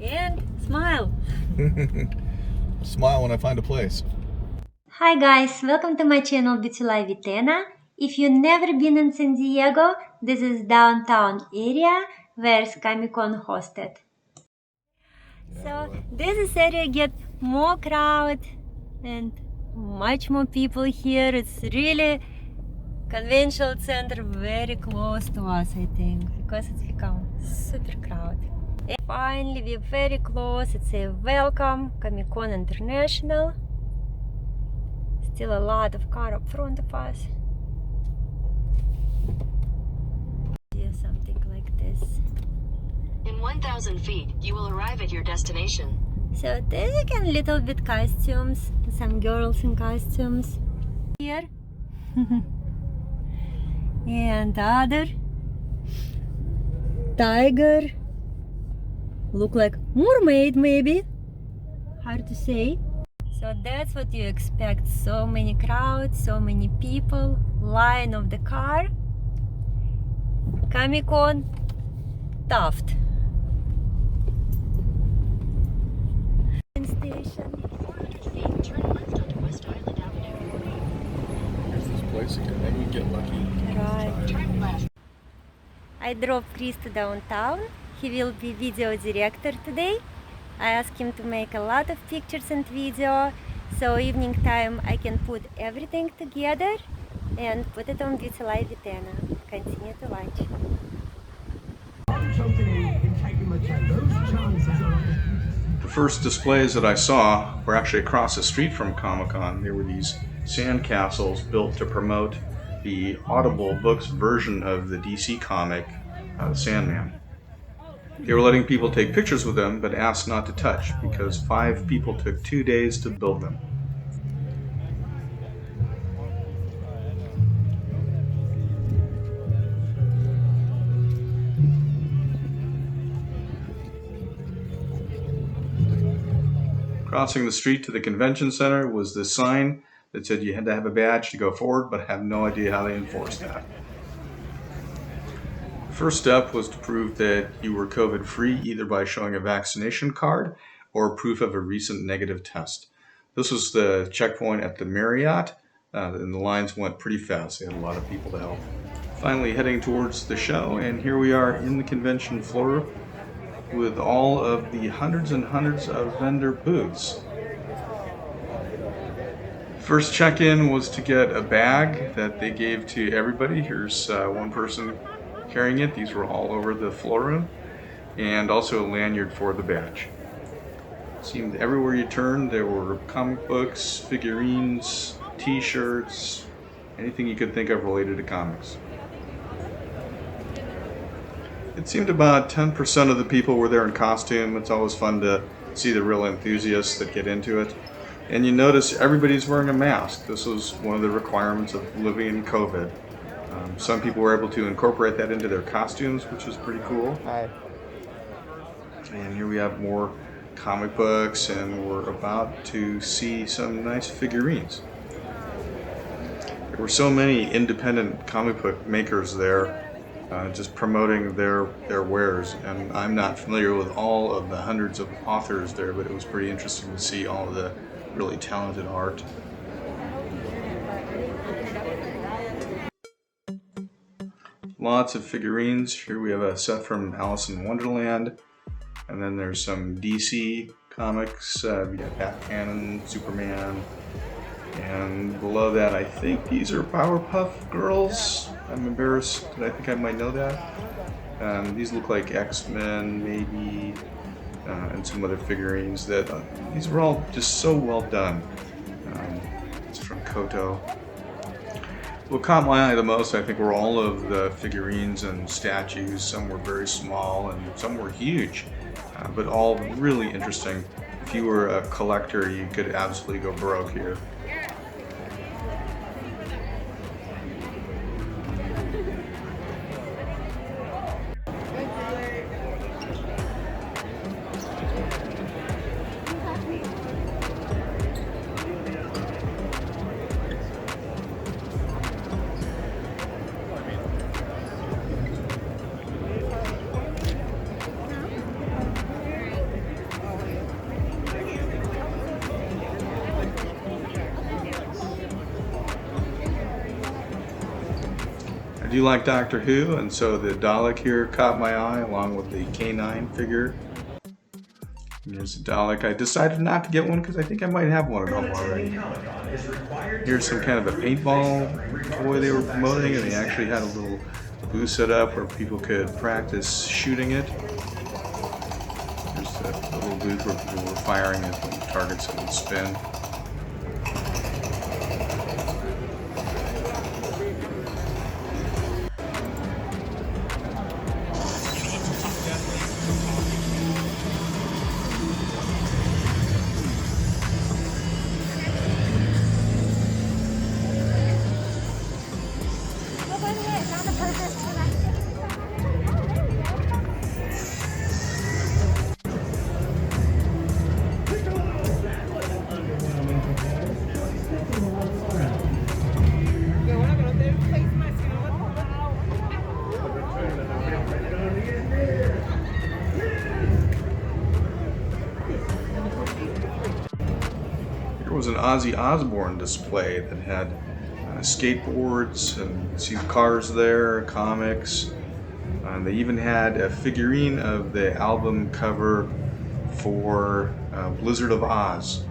And smile. Smile when I find a place. Hi guys, welcome to my channel Beauty Life with Anna. If you've never been in San Diego, this is downtown area where Comic-Con hosted. So this area get more crowd and much more people here. It's really conventional center very close to us, I think, because it's become super crowded. And finally, we're very close. It's a welcome Comic-Con International. Still a lot of car up front of us. Do something like this. In 1,000 feet, you will arrive at your destination. So there's again little bit costumes, some girls in costumes here. And other tiger, look like mermaid maybe, hard to say. So that's what you expect, so many crowds, so many people, line of the car. Comic-Con Taft station. 400 feet, turn left onto West Island Avenue. Here's this place again. Maybe we can get lucky. Right. Turn left. I drove Chris to downtown. He will be video director today. I asked him to make a lot of pictures and video, so evening time I can put everything together and put it on Beauty Life with Anna. Continue to watch. The first displays that I saw were actually across the street from Comic-Con. There were these sand castles built to promote the Audible Books version of the DC comic, The Sandman. They were letting people take pictures with them, but asked not to touch because 5 people took 2 days to build them. Crossing the street to the convention center was this sign that said you had to have a badge to go forward, but I have no idea how they enforced that. First step was to prove that you were COVID-free either by showing a vaccination card or proof of a recent negative test. This was the checkpoint at the Marriott, and the lines went pretty fast. They had a lot of people to help. Finally heading towards the show, and here we are in the convention floor with all of the hundreds and hundreds of vendor booths. First check-in was to get a bag that they gave to everybody. Here's one person carrying it. These were all over the floor room, and also a lanyard for the badge. It seemed everywhere you turned there were comic books, figurines, t-shirts, anything you could think of related to comics. It seemed about 10% of the people were there in costume. It's always fun to see the real enthusiasts that get into it. And you notice everybody's wearing a mask. This was one of the requirements of living in COVID. Some people were able to incorporate that into their costumes, which was pretty cool. Hi. And here we have more comic books, and we're about to see some nice figurines. There were so many independent comic book makers there, just promoting their wares. And I'm not familiar with all of the hundreds of authors there, but it was pretty interesting to see all of the really talented art. Lots of figurines. Here we have a set from Alice in Wonderland, and then there's some DC comics. We got Batman and Superman, and below that I think these are Powerpuff Girls. I'm embarrassed, but I think I might know that. These look like X-Men maybe, and some other figurines. These were all just so well done. It's from Koto. What caught my eye the most, I think, were all of the figurines and statues. Some were very small and some were huge, but all really interesting. If you were a collector, you could absolutely go broke here. do like Doctor Who, and so the Dalek here caught my eye along with the K9 figure. Here's the Dalek. I decided not to get one because I think I might have one at home already. Here's some kind of a paintball toy they were promoting, and they actually had a little booth set up where people could practice shooting it. There's a little booth where people were firing at the targets that would spin. Here was an Ozzy Osbourne display that had skateboards, and you see the cars there, comics. They even had a figurine of the album cover for Blizzard of Oz.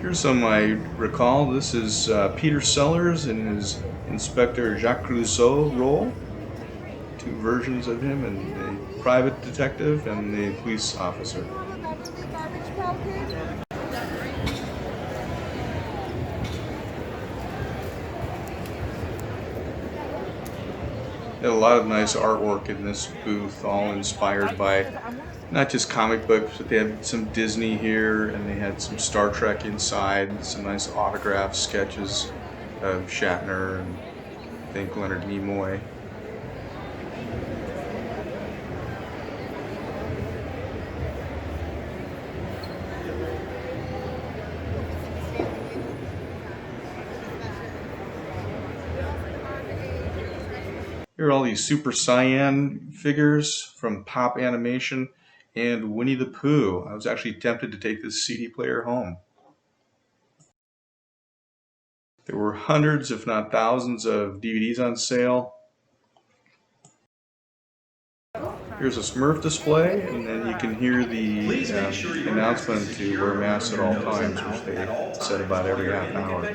Here's some I recall. This is Peter Sellers in his Inspector Jacques Clouseau role. Two versions of him, and the private detective and the police officer. Had a lot of nice artwork in this booth, all inspired by not just comic books, but they had some Disney here, and they had some Star Trek inside, some nice autograph sketches of Shatner and I think Leonard Nimoy. Here are all these Super Cyan figures from Pop Animation and Winnie the Pooh. I was actually tempted to take this CD player home. There were hundreds, if not thousands, of DVDs on sale. Here's a Smurf display, and then you can hear the announcement to wear masks at all times, which they said about every half hour.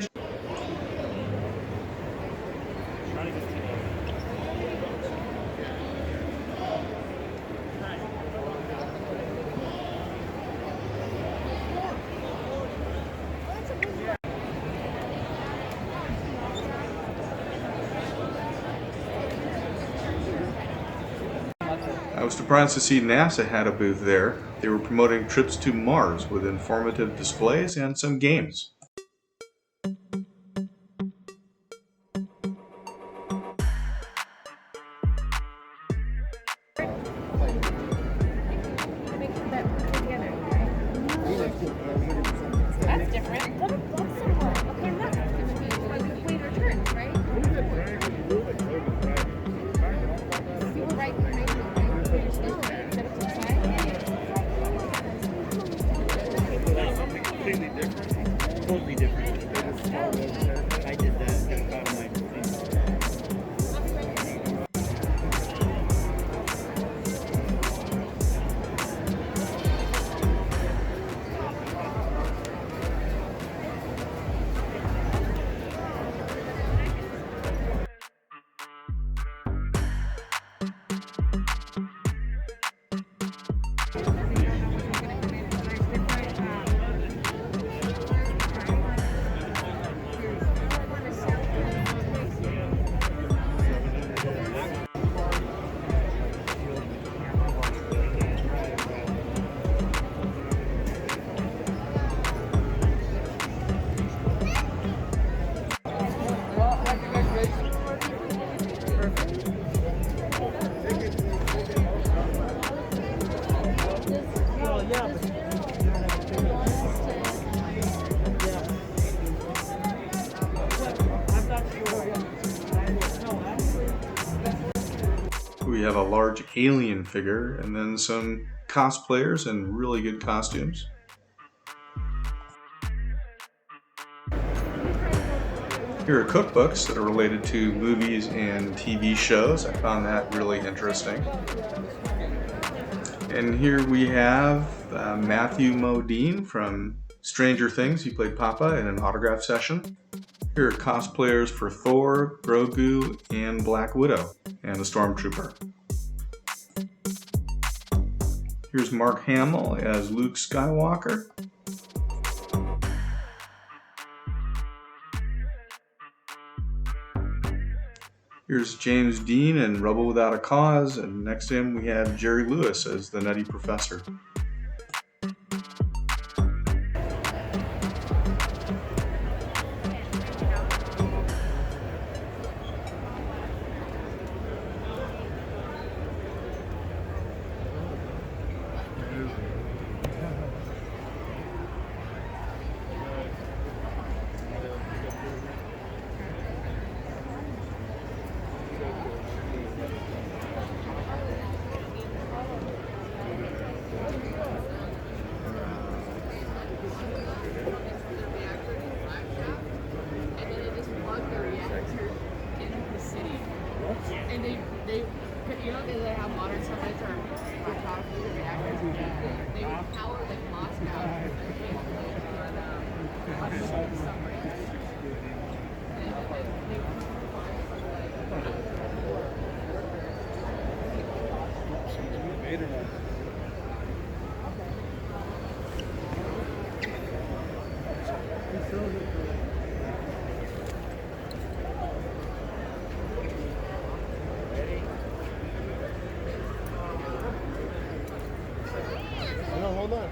I was surprised to see NASA had a booth there. They were promoting trips to Mars with informative displays and some games. That's different. Okay, look. Wait, return, right? You were right behind me, right? Something completely different. we have a large alien figure and then some cosplayers in really good costumes. Here are cookbooks that are related to movies and TV shows. I found that really interesting. And here we have Matthew Modine from Stranger Things. He played Papa in an autograph session. Here are cosplayers for Thor, Grogu, and Black Widow, and the Stormtrooper. Here's Mark Hamill as Luke Skywalker. Here's James Dean in Rebel Without a Cause, and next to him we have Jerry Lewis as the Nutty Professor. And they you know they have modern stuff that are atomic reactors. They power like Moscow. Hold on.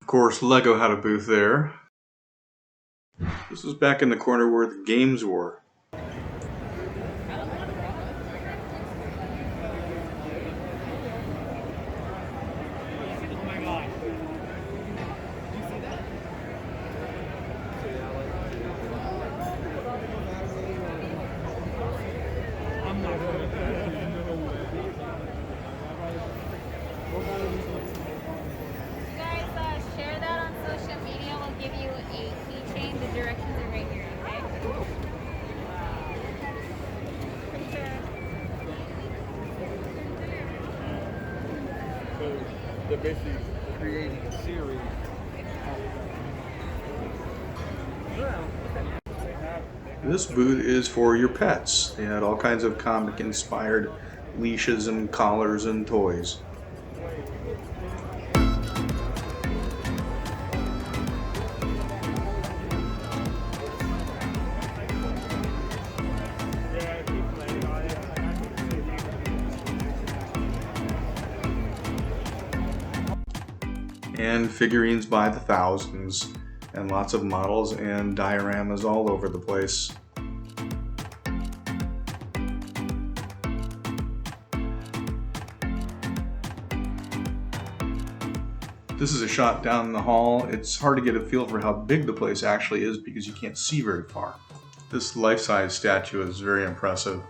Of course, Lego had a booth there. This was back in the corner where the games were. Share that on social media. We'll give you a keychain. The directions are right here, okay? So they're basically creating a series. This booth is for your pets. They had all kinds of comic-inspired leashes and collars and toys. And figurines by the thousands, and lots of models and dioramas all over the place. This is a shot down the hall. It's hard to get a feel for how big the place actually is because you can't see very far. This life-size statue is very impressive.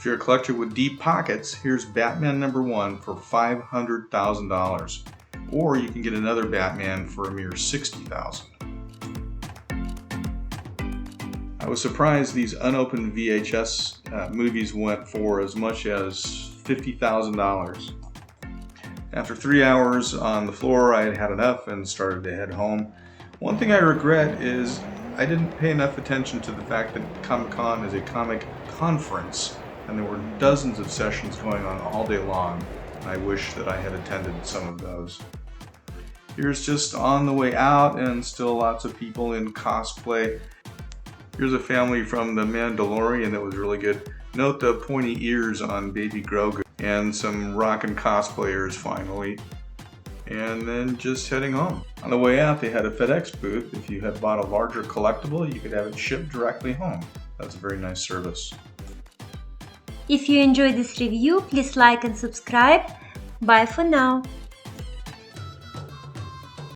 If you're a collector with deep pockets, here's Batman #1 for $500,000. Or you can get another Batman for a mere $60,000. I was surprised these unopened VHS movies went for as much as $50,000. After 3 hours on the floor, I had had enough and started to head home. One thing I regret is I didn't pay enough attention to the fact that Comic-Con is a comic conference and there were dozens of sessions going on all day long. I wish that I had attended some of those. Here's just on the way out and still lots of people in cosplay. Here's a family from The Mandalorian that was really good. Note the pointy ears on Baby Grogu. And some rockin' cosplayers finally. And then just heading home. On the way out they had a FedEx booth. If you had bought a larger collectible, you could have it shipped directly home. That's a very nice service. If you enjoyed this review, please like and subscribe. Bye for now.